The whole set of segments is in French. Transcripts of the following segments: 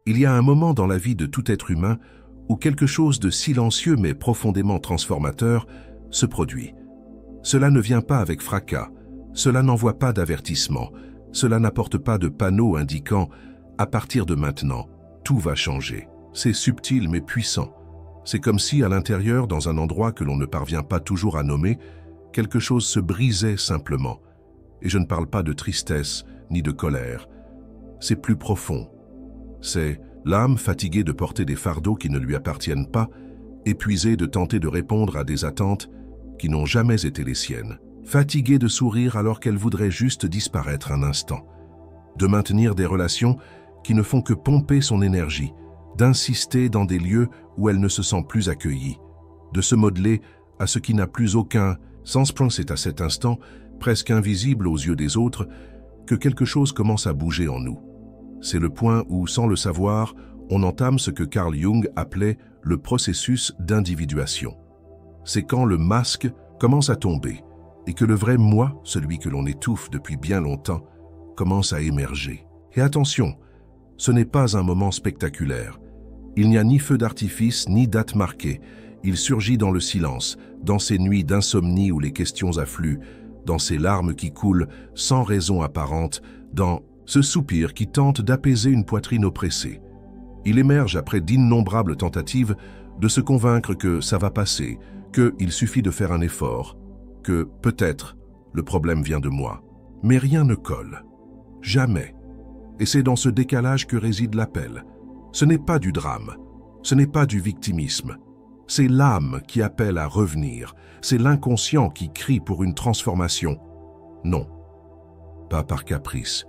Il y a un moment dans la vie de tout être humain où quelque chose de silencieux mais profondément transformateur se produit. Cela ne vient pas avec fracas, cela n'envoie pas d'avertissement, cela n'apporte pas de panneau indiquant « à partir de maintenant, tout va changer ». C'est subtil mais puissant. C'est comme si à l'intérieur, dans un endroit que l'on ne parvient pas toujours à nommer, quelque chose se brisait simplement. Et je ne parle pas de tristesse ni de colère. C'est plus profond. C'est l'âme fatiguée de porter des fardeaux qui ne lui appartiennent pas, épuisée de tenter de répondre à des attentes qui n'ont jamais été les siennes, fatiguée de sourire alors qu'elle voudrait juste disparaître un instant, de maintenir des relations qui ne font que pomper son énergie, d'insister dans des lieux où elle ne se sent plus accueillie, de se modeler à ce qui n'a plus aucun sens. C'est à cet instant, presque invisible aux yeux des autres, que quelque chose commence à bouger en nous. C'est le point où, sans le savoir, on entame ce que Carl Jung appelait le processus d'individuation. C'est quand le masque commence à tomber et que le vrai moi, celui que l'on étouffe depuis bien longtemps, commence à émerger. Et attention, ce n'est pas un moment spectaculaire. Il n'y a ni feu d'artifice, ni date marquée. Il surgit dans le silence, dans ces nuits d'insomnie où les questions affluent, dans ces larmes qui coulent sans raison apparente, dans ce soupir qui tente d'apaiser une poitrine oppressée. Il émerge après d'innombrables tentatives de se convaincre que ça va passer, qu'il suffit de faire un effort, que peut-être le problème vient de moi. Mais rien ne colle. Jamais. Et c'est dans ce décalage que réside l'appel. Ce n'est pas du drame, ce n'est pas du victimisme. C'est l'âme qui appelle à revenir, c'est l'inconscient qui crie pour une transformation. Non, pas par caprice,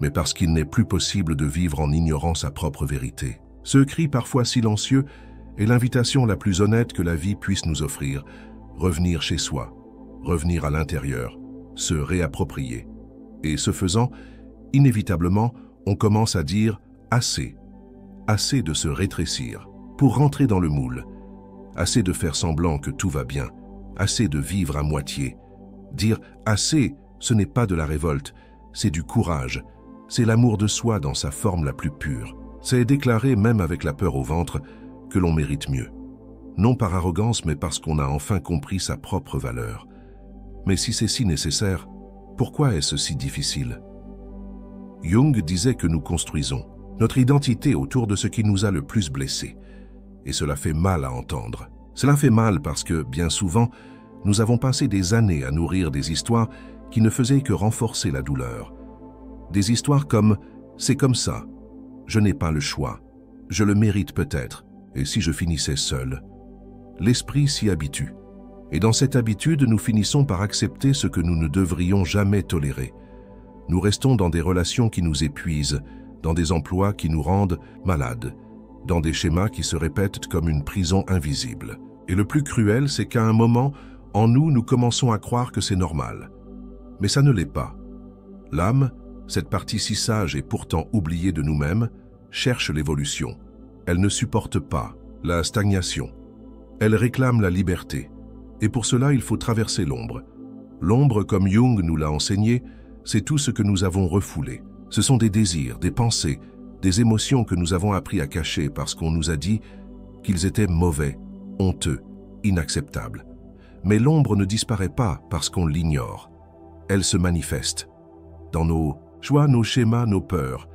mais parce qu'il n'est plus possible de vivre en ignorant sa propre vérité. Ce cri parfois silencieux est l'invitation la plus honnête que la vie puisse nous offrir. Revenir chez soi, revenir à l'intérieur, se réapproprier. Et ce faisant, inévitablement, on commence à dire « assez ». Assez de se rétrécir, pour rentrer dans le moule. Assez de faire semblant que tout va bien. Assez de vivre à moitié. Dire « assez », ce n'est pas de la révolte, c'est du courage. C'est l'amour de soi dans sa forme la plus pure. C'est déclarer, même avec la peur au ventre, que l'on mérite mieux. Non par arrogance, mais parce qu'on a enfin compris sa propre valeur. Mais si c'est si nécessaire, pourquoi est-ce si difficile? Jung disait que nous construisons notre identité autour de ce qui nous a le plus blessés. Et cela fait mal à entendre. Cela fait mal parce que, bien souvent, nous avons passé des années à nourrir des histoires qui ne faisaient que renforcer la douleur. Des histoires comme « c'est comme ça »,« je n'ai pas le choix »,« je le mérite peut-être », et si je finissais seul. L'esprit s'y habitue. Et dans cette habitude, nous finissons par accepter ce que nous ne devrions jamais tolérer. Nous restons dans des relations qui nous épuisent, dans des emplois qui nous rendent malades, dans des schémas qui se répètent comme une prison invisible. Et le plus cruel, c'est qu'à un moment, en nous, nous commençons à croire que c'est normal. Mais ça ne l'est pas. L'âme, cette partie si sage et pourtant oubliée de nous-mêmes, cherche l'évolution. Elle ne supporte pas la stagnation. Elle réclame la liberté. Et pour cela, il faut traverser l'ombre. L'ombre, comme Jung nous l'a enseigné, c'est tout ce que nous avons refoulé. Ce sont des désirs, des pensées, des émotions que nous avons appris à cacher parce qu'on nous a dit qu'ils étaient mauvais, honteux, inacceptables. Mais l'ombre ne disparaît pas parce qu'on l'ignore. Elle se manifeste dans nos choix, nos schémas, nos peurs.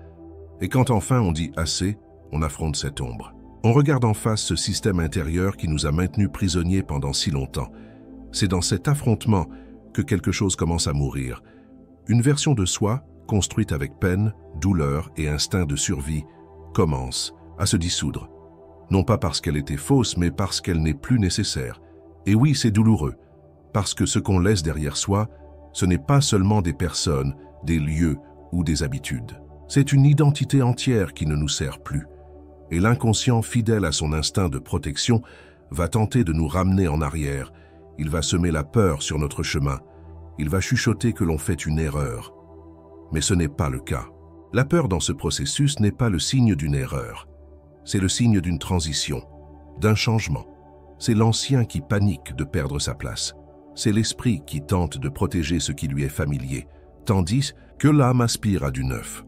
Et quand enfin on dit assez, on affronte cette ombre. On regarde en face ce système intérieur qui nous a maintenus prisonniers pendant si longtemps. C'est dans cet affrontement que quelque chose commence à mourir. Une version de soi, construite avec peine, douleur et instinct de survie, commence à se dissoudre. Non pas parce qu'elle était fausse, mais parce qu'elle n'est plus nécessaire. Et oui, c'est douloureux, parce que ce qu'on laisse derrière soi, ce n'est pas seulement des personnes, des lieux ou des habitudes. C'est une identité entière qui ne nous sert plus. Et l'inconscient, fidèle à son instinct de protection, va tenter de nous ramener en arrière. Il va semer la peur sur notre chemin. Il va chuchoter que l'on fait une erreur. Mais ce n'est pas le cas. La peur dans ce processus n'est pas le signe d'une erreur. C'est le signe d'une transition, d'un changement. C'est l'ancien qui panique de perdre sa place. C'est l'esprit qui tente de protéger ce qui lui est familier, tandis que l'âme aspire à du neuf.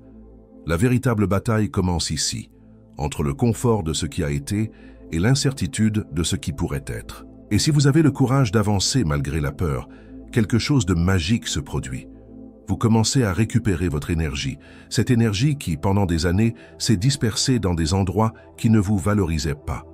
La véritable bataille commence ici, entre le confort de ce qui a été et l'incertitude de ce qui pourrait être. Et si vous avez le courage d'avancer malgré la peur, quelque chose de magique se produit. Vous commencez à récupérer votre énergie, cette énergie qui, pendant des années, s'est dispersée dans des endroits qui ne vous valorisaient pas,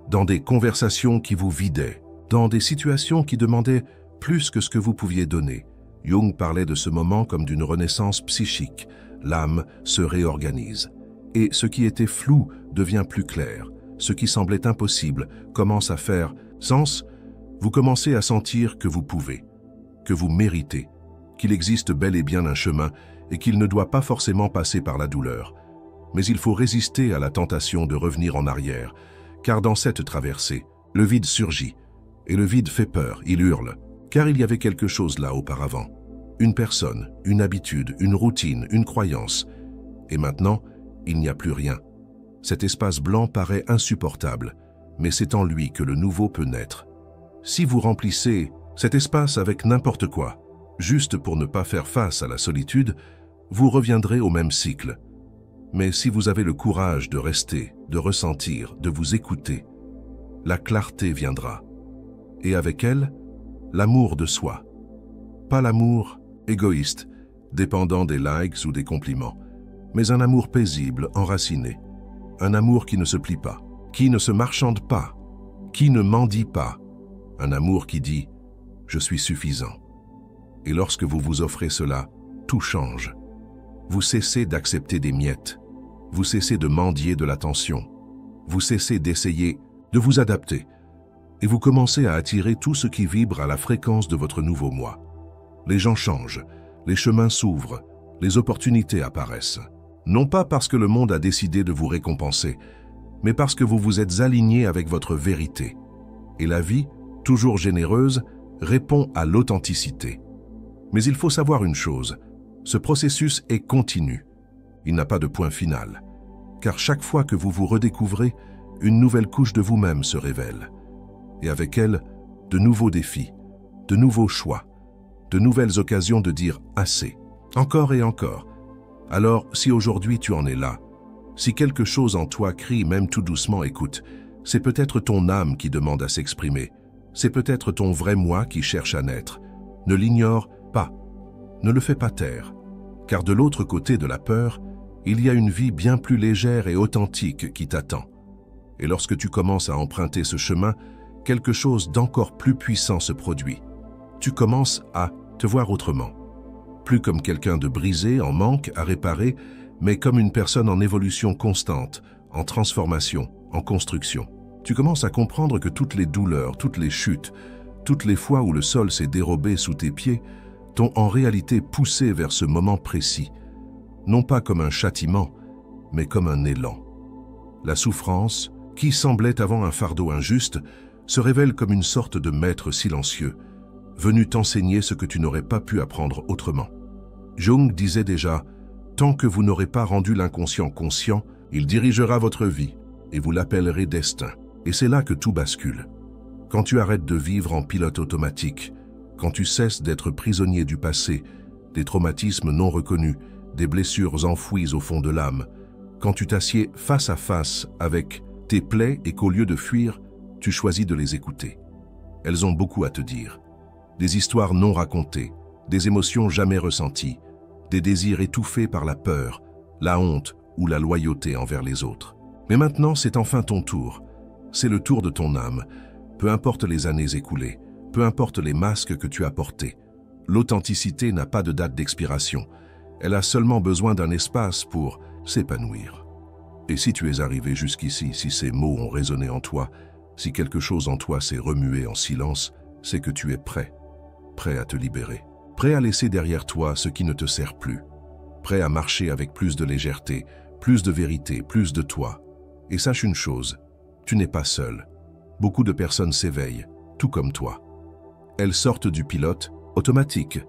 dans des conversations qui vous vidaient, dans des situations qui demandaient plus que ce que vous pouviez donner. Jung parlait de ce moment comme d'une renaissance psychique. L'âme se réorganise. Et ce qui était flou devient plus clair. Ce qui semblait impossible commence à faire sens. Vous commencez à sentir que vous pouvez, que vous méritez, qu'il existe bel et bien un chemin et qu'il ne doit pas forcément passer par la douleur. Mais il faut résister à la tentation de revenir en arrière, car dans cette traversée, le vide surgit. Et le vide fait peur, il hurle, car il y avait quelque chose là auparavant. Une personne, une habitude, une routine, une croyance. Et maintenant, il n'y a plus rien. Cet espace blanc paraît insupportable, mais c'est en lui que le nouveau peut naître. Si vous remplissez cet espace avec n'importe quoi, juste pour ne pas faire face à la solitude, vous reviendrez au même cycle. Mais si vous avez le courage de rester, de ressentir, de vous écouter, la clarté viendra. Et avec elle, l'amour de soi. Pas l'amour égoïste, dépendant des likes ou des compliments, mais un amour paisible, enraciné. Un amour qui ne se plie pas, qui ne se marchande pas, qui ne mendie pas. Un amour qui dit « Je suis suffisant ». Et lorsque vous vous offrez cela, tout change. Vous cessez d'accepter des miettes. Vous cessez de mendier de l'attention. Vous cessez d'essayer de vous adapter. Et vous commencez à attirer tout ce qui vibre à la fréquence de votre nouveau moi. Les gens changent, les chemins s'ouvrent, les opportunités apparaissent. Non pas parce que le monde a décidé de vous récompenser, mais parce que vous vous êtes aligné avec votre vérité. Et la vie, toujours généreuse, répond à l'authenticité. Mais il faut savoir une chose, ce processus est continu. Il n'a pas de point final, car chaque fois que vous vous redécouvrez, une nouvelle couche de vous-même se révèle. Et avec elle, de nouveaux défis, de nouveaux choix, de nouvelles occasions de dire assez, encore et encore. Alors, si aujourd'hui tu en es là, si quelque chose en toi crie même tout doucement écoute, c'est peut-être ton âme qui demande à s'exprimer, c'est peut-être ton vrai moi qui cherche à naître. Ne l'ignore pas, ne le fais pas taire, car de l'autre côté de la peur, il y a une vie bien plus légère et authentique qui t'attend. Et lorsque tu commences à emprunter ce chemin, quelque chose d'encore plus puissant se produit. Tu commences à te voir autrement. Plus comme quelqu'un de brisé, en manque, à réparer, mais comme une personne en évolution constante, en transformation, en construction. Tu commences à comprendre que toutes les douleurs, toutes les chutes, toutes les fois où le sol s'est dérobé sous tes pieds, t'ont en réalité poussé vers ce moment précis, non pas comme un châtiment, mais comme un élan. La souffrance, qui semblait avant un fardeau injuste, se révèle comme une sorte de maître silencieux, venu t'enseigner ce que tu n'aurais pas pu apprendre autrement. Jung disait déjà « Tant que vous n'aurez pas rendu l'inconscient conscient, il dirigera votre vie, et vous l'appellerez destin. » Et c'est là que tout bascule. Quand tu arrêtes de vivre en pilote automatique, quand tu cesses d'être prisonnier du passé, des traumatismes non reconnus, des blessures enfouies au fond de l'âme, quand tu t'assieds face à face avec tes plaies et qu'au lieu de fuir, tu choisis de les écouter. Elles ont beaucoup à te dire. Des histoires non racontées, des émotions jamais ressenties, des désirs étouffés par la peur, la honte ou la loyauté envers les autres. Mais maintenant, c'est enfin ton tour. C'est le tour de ton âme. Peu importe les années écoulées, peu importe les masques que tu as portés. L'authenticité n'a pas de date d'expiration. Elle a seulement besoin d'un espace pour s'épanouir. Et si tu es arrivé jusqu'ici, si ces mots ont résonné en toi, si quelque chose en toi s'est remué en silence, c'est que tu es prêt à te libérer, prêt à laisser derrière toi ce qui ne te sert plus, prêt à marcher avec plus de légèreté, plus de vérité, plus de toi. Et sache une chose, tu n'es pas seul. Beaucoup de personnes s'éveillent, tout comme toi. Elles sortent du pilote automatique,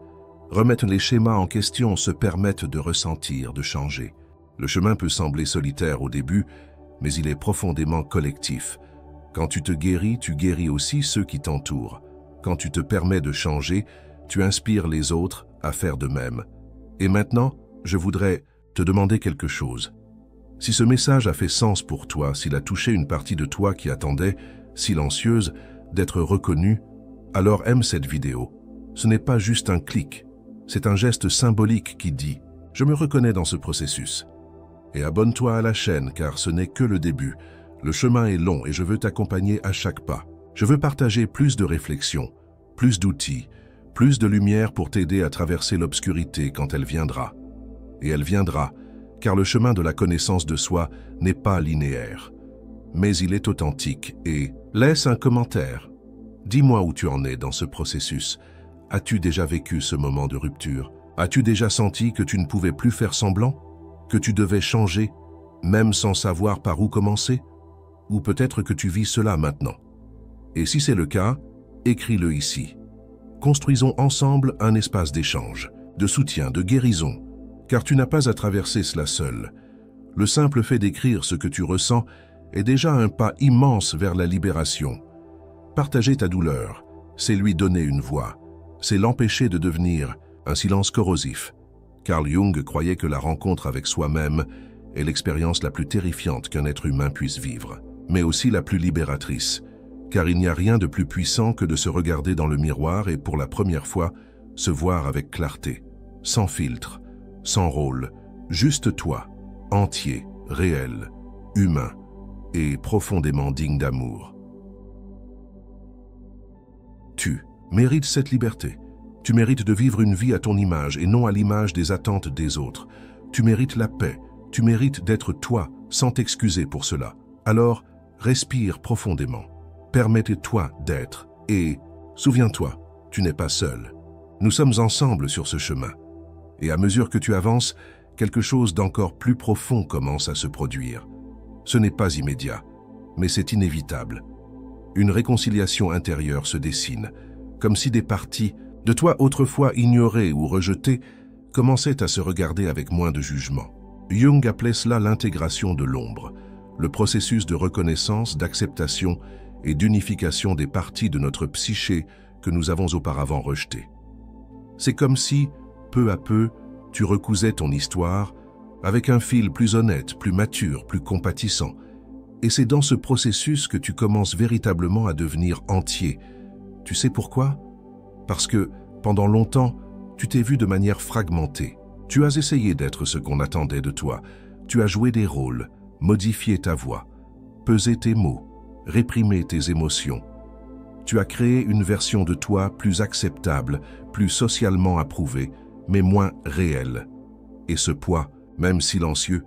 remettent les schémas en question, se permettent de ressentir, de changer. Le chemin peut sembler solitaire au début, mais il est profondément collectif. Quand tu te guéris, tu guéris aussi ceux qui t'entourent. Quand tu te permets de changer, tu inspires les autres à faire de même. Et maintenant, je voudrais te demander quelque chose. Si ce message a fait sens pour toi, s'il a touché une partie de toi qui attendait, silencieuse, d'être reconnue, alors aime cette vidéo. Ce n'est pas juste un clic, c'est un geste symbolique qui dit « Je me reconnais dans ce processus ». Et abonne-toi à la chaîne car ce n'est que le début. Le chemin est long et je veux t'accompagner à chaque pas. Je veux partager plus de réflexions, plus d'outils, plus de lumière pour t'aider à traverser l'obscurité quand elle viendra. Et elle viendra, car le chemin de la connaissance de soi n'est pas linéaire. Mais il est authentique et laisse un commentaire. Dis-moi où tu en es dans ce processus. As-tu déjà vécu ce moment de rupture? As-tu déjà senti que tu ne pouvais plus faire semblant? Que tu devais changer, même sans savoir par où commencer? Ou peut-être que tu vis cela maintenant. Et si c'est le cas, écris-le ici. Construisons ensemble un espace d'échange, de soutien, de guérison, car tu n'as pas à traverser cela seul. Le simple fait d'écrire ce que tu ressens est déjà un pas immense vers la libération. Partager ta douleur, c'est lui donner une voix, c'est l'empêcher de devenir un silence corrosif. Carl Jung croyait que la rencontre avec soi-même est l'expérience la plus terrifiante qu'un être humain puisse vivre, mais aussi la plus libératrice, car il n'y a rien de plus puissant que de se regarder dans le miroir et pour la première fois, se voir avec clarté, sans filtre, sans rôle, juste toi, entier, réel, humain et profondément digne d'amour. Tu mérites cette liberté. Tu mérites de vivre une vie à ton image et non à l'image des attentes des autres. Tu mérites la paix. Tu mérites d'être toi sans t'excuser pour cela. Alors, respire profondément. Permets-toi d'être et souviens-toi, tu n'es pas seul. Nous sommes ensemble sur ce chemin. Et à mesure que tu avances, quelque chose d'encore plus profond commence à se produire. Ce n'est pas immédiat, mais c'est inévitable. Une réconciliation intérieure se dessine, comme si des parties de toi autrefois ignorées ou rejetées commençaient à se regarder avec moins de jugement. Jung appelait cela l'intégration de l'ombre, le processus de reconnaissance, d'acceptation et d'unification des parties de notre psyché que nous avons auparavant rejetées. C'est comme si, peu à peu, tu recousais ton histoire avec un fil plus honnête, plus mature, plus compatissant. Et c'est dans ce processus que tu commences véritablement à devenir entier. Tu sais pourquoi? Parce que, pendant longtemps, tu t'es vu de manière fragmentée. Tu as essayé d'être ce qu'on attendait de toi. Tu as joué des rôles, modifié ta voix, pesé tes mots, réprimé tes émotions. Tu as créé une version de toi plus acceptable, plus socialement approuvée, mais moins réelle. Et ce poids, même silencieux,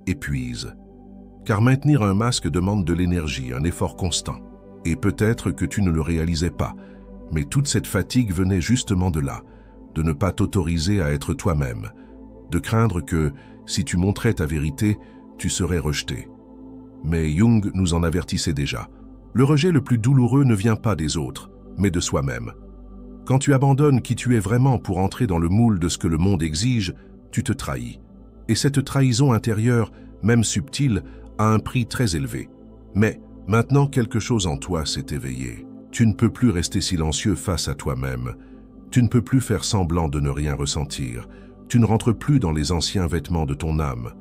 épuise. Car maintenir un masque demande de l'énergie, un effort constant. Et peut-être que tu ne le réalisais pas, mais toute cette fatigue venait justement de là, de ne pas t'autoriser à être toi-même, de craindre que, si tu montrais ta vérité, tu serais rejeté. Mais Jung nous en avertissait déjà. Le rejet le plus douloureux ne vient pas des autres, mais de soi-même. Quand tu abandonnes qui tu es vraiment pour entrer dans le moule de ce que le monde exige, tu te trahis. Et cette trahison intérieure, même subtile, a un prix très élevé. Mais maintenant quelque chose en toi s'est éveillé. Tu ne peux plus rester silencieux face à toi-même. Tu ne peux plus faire semblant de ne rien ressentir. Tu ne rentres plus dans les anciens vêtements de ton âme.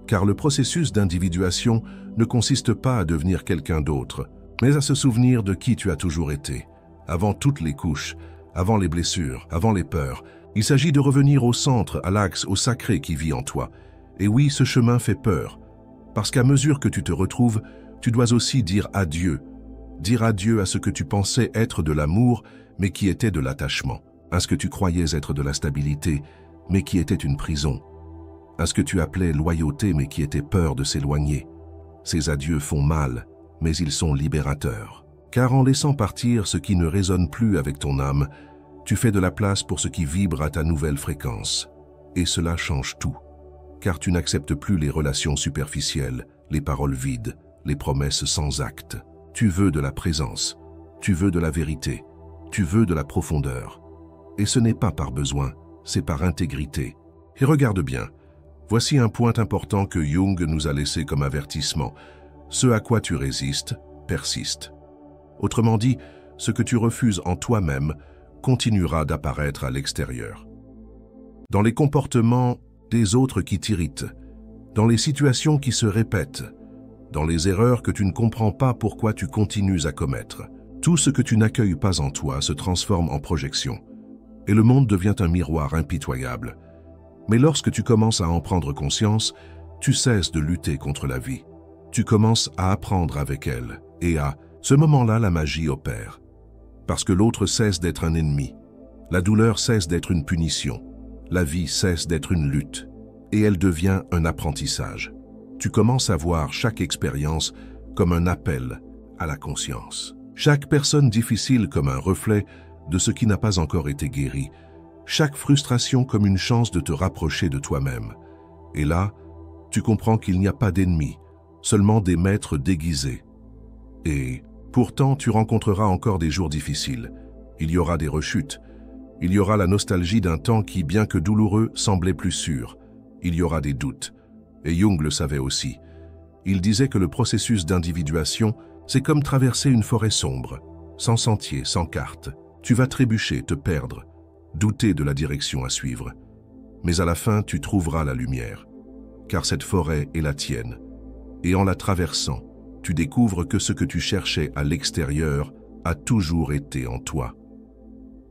Car le processus d'individuation ne consiste pas à devenir quelqu'un d'autre, mais à se souvenir de qui tu as toujours été, avant toutes les couches, avant les blessures, avant les peurs. Il s'agit de revenir au centre, à l'axe, au sacré qui vit en toi. Et oui, ce chemin fait peur, parce qu'à mesure que tu te retrouves, tu dois aussi dire adieu. Dire adieu à ce que tu pensais être de l'amour, mais qui était de l'attachement. À ce que tu croyais être de la stabilité, mais qui était une prison. À ce que tu appelais loyauté, mais qui était peur de s'éloigner. Ces adieux font mal, mais ils sont libérateurs. Car en laissant partir ce qui ne résonne plus avec ton âme, tu fais de la place pour ce qui vibre à ta nouvelle fréquence. Et cela change tout. Car tu n'acceptes plus les relations superficielles, les paroles vides, les promesses sans acte. Tu veux de la présence, tu veux de la vérité, tu veux de la profondeur. Et ce n'est pas par besoin, c'est par intégrité. Et regarde bien, voici un point important que Jung nous a laissé comme avertissement. Ce à quoi tu résistes, persiste. Autrement dit, ce que tu refuses en toi-même continuera d'apparaître à l'extérieur. Dans les comportements des autres qui t'irritent, dans les situations qui se répètent, dans les erreurs que tu ne comprends pas pourquoi tu continues à commettre. Tout ce que tu n'accueilles pas en toi se transforme en projection, et le monde devient un miroir impitoyable. Mais lorsque tu commences à en prendre conscience, tu cesses de lutter contre la vie. Tu commences à apprendre avec elle, et à ce moment-là, la magie opère. Parce que l'autre cesse d'être un ennemi, la douleur cesse d'être une punition, la vie cesse d'être une lutte, et elle devient un apprentissage. Tu commences à voir chaque expérience comme un appel à la conscience. Chaque personne difficile comme un reflet de ce qui n'a pas encore été guéri. Chaque frustration comme une chance de te rapprocher de toi-même. Et là, tu comprends qu'il n'y a pas d'ennemis, seulement des maîtres déguisés. Et pourtant, tu rencontreras encore des jours difficiles. Il y aura des rechutes. Il y aura la nostalgie d'un temps qui, bien que douloureux, semblait plus sûr. Il y aura des doutes. Et Jung le savait aussi. Il disait que le processus d'individuation, c'est comme traverser une forêt sombre, sans sentier, sans carte. Tu vas trébucher, te perdre, douter de la direction à suivre. Mais à la fin, tu trouveras la lumière, car cette forêt est la tienne. Et en la traversant, tu découvres que ce que tu cherchais à l'extérieur a toujours été en toi.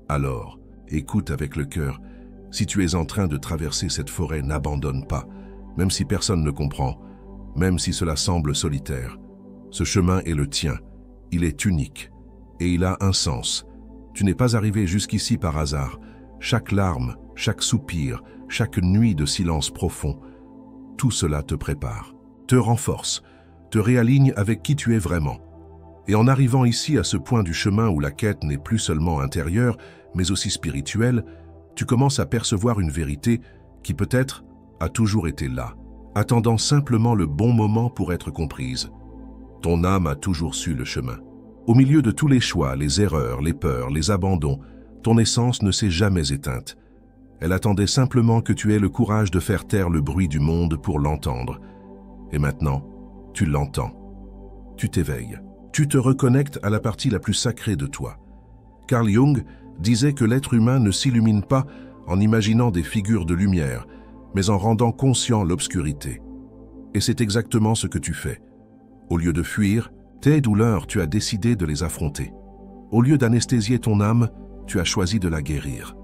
Alors, écoute avec le cœur. Si tu es en train de traverser cette forêt, n'abandonne pas, même si personne ne comprend, même si cela semble solitaire. Ce chemin est le tien, il est unique, et il a un sens. Tu n'es pas arrivé jusqu'ici par hasard. Chaque larme, chaque soupir, chaque nuit de silence profond, tout cela te prépare, te renforce, te réaligne avec qui tu es vraiment. Et en arrivant ici à ce point du chemin où la quête n'est plus seulement intérieure, mais aussi spirituelle, tu commences à percevoir une vérité qui peut-être a toujours été là, attendant simplement le bon moment pour être comprise. Ton âme a toujours su le chemin. Au milieu de tous les choix, les erreurs, les peurs, les abandons, ton essence ne s'est jamais éteinte. Elle attendait simplement que tu aies le courage de faire taire le bruit du monde pour l'entendre. Et maintenant, tu l'entends. Tu t'éveilles. Tu te reconnectes à la partie la plus sacrée de toi. Carl Jung disait que l'être humain ne s'illumine pas en imaginant des figures de lumière, mais en rendant conscient l'obscurité. Et c'est exactement ce que tu fais. Au lieu de fuir tes douleurs, tu as décidé de les affronter. Au lieu d'anesthésier ton âme, tu as choisi de la guérir.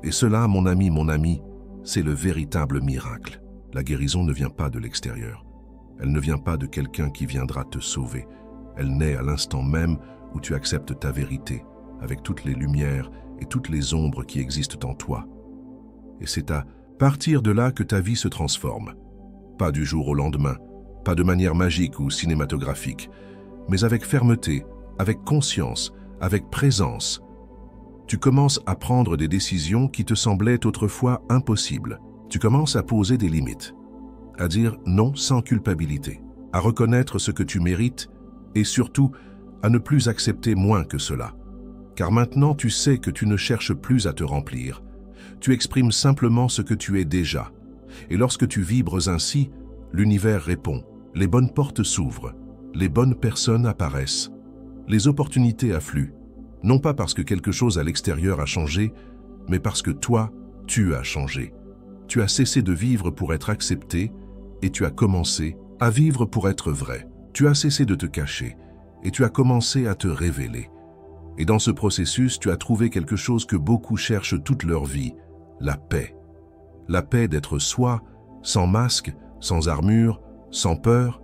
Et cela, mon ami, c'est le véritable miracle. La guérison ne vient pas de l'extérieur. Elle ne vient pas de quelqu'un qui viendra te sauver. Elle naît à l'instant même où tu acceptes ta vérité, avec toutes les lumières et toutes les ombres qui existent en toi. Et c'est à partir de là que ta vie se transforme. Pas du jour au lendemain, pas de manière magique ou cinématographique, mais avec fermeté, avec conscience, avec présence. Tu commences à prendre des décisions qui te semblaient autrefois impossibles. Tu commences à poser des limites, à dire non sans culpabilité, à reconnaître ce que tu mérites et surtout à ne plus accepter moins que cela. Car maintenant tu sais que tu ne cherches plus à te remplir. Tu exprimes simplement ce que tu es déjà. Et lorsque tu vibres ainsi, l'univers répond. Les bonnes portes s'ouvrent, les bonnes personnes apparaissent, les opportunités affluent, non pas parce que quelque chose à l'extérieur a changé, mais parce que toi, tu as changé. Tu as cessé de vivre pour être accepté et tu as commencé à vivre pour être vrai. Tu as cessé de te cacher et tu as commencé à te révéler. Et dans ce processus, tu as trouvé quelque chose que beaucoup cherchent toute leur vie, la paix. La paix d'être soi, sans masque, sans armure, sans peur.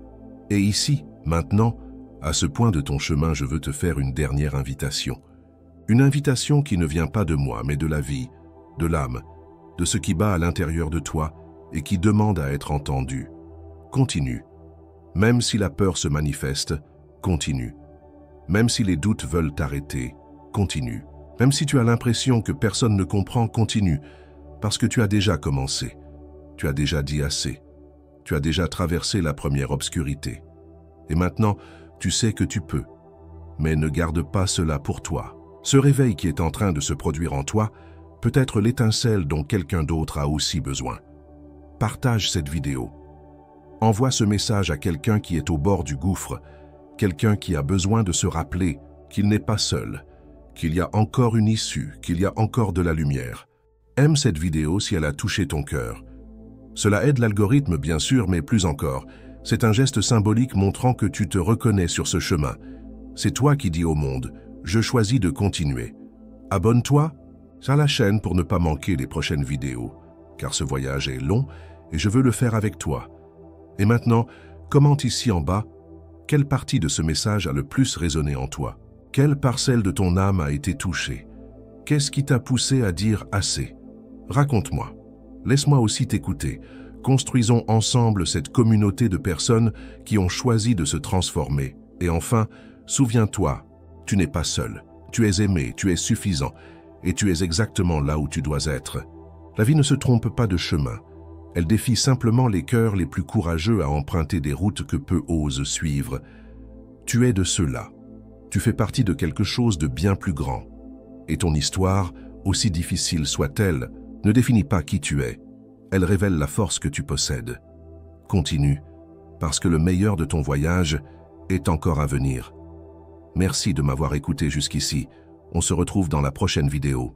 Et ici, maintenant, à ce point de ton chemin, je veux te faire une dernière invitation. Une invitation qui ne vient pas de moi, mais de la vie, de l'âme, de ce qui bat à l'intérieur de toi et qui demande à être entendu. Continue. Même si la peur se manifeste, continue. Même si les doutes veulent t'arrêter, continue. Même si tu as l'impression que personne ne comprend, continue. Parce que tu as déjà commencé. Tu as déjà dit assez. Tu as déjà traversé la première obscurité. Et maintenant, tu sais que tu peux. Mais ne garde pas cela pour toi. Ce réveil qui est en train de se produire en toi peut être l'étincelle dont quelqu'un d'autre a aussi besoin. Partage cette vidéo. Envoie ce message à quelqu'un qui est au bord du gouffre, quelqu'un qui a besoin de se rappeler qu'il n'est pas seul, qu'il y a encore une issue, qu'il y a encore de la lumière. Aime cette vidéo si elle a touché ton cœur. Cela aide l'algorithme bien sûr, mais plus encore, c'est un geste symbolique montrant que tu te reconnais sur ce chemin. C'est toi qui dis au monde « Je choisis de continuer ». Abonne-toi à la chaîne pour ne pas manquer les prochaines vidéos, car ce voyage est long et je veux le faire avec toi. Et maintenant, commente ici en bas quelle partie de ce message a le plus résonné en toi. Quelle parcelle de ton âme a été touchée? Qu'est-ce qui t'a poussé à dire assez? Raconte-moi. Laisse-moi aussi t'écouter. Construisons ensemble cette communauté de personnes qui ont choisi de se transformer. Et enfin, souviens-toi, tu n'es pas seul. Tu es aimé, tu es suffisant, et tu es exactement là où tu dois être. La vie ne se trompe pas de chemin. Elle défie simplement les cœurs les plus courageux à emprunter des routes que peu osent suivre. Tu es de ceux-là. Tu fais partie de quelque chose de bien plus grand. Et ton histoire, aussi difficile soit-elle, ne définit pas qui tu es. Elle révèle la force que tu possèdes. Continue, parce que le meilleur de ton voyage est encore à venir. Merci de m'avoir écouté jusqu'ici. On se retrouve dans la prochaine vidéo.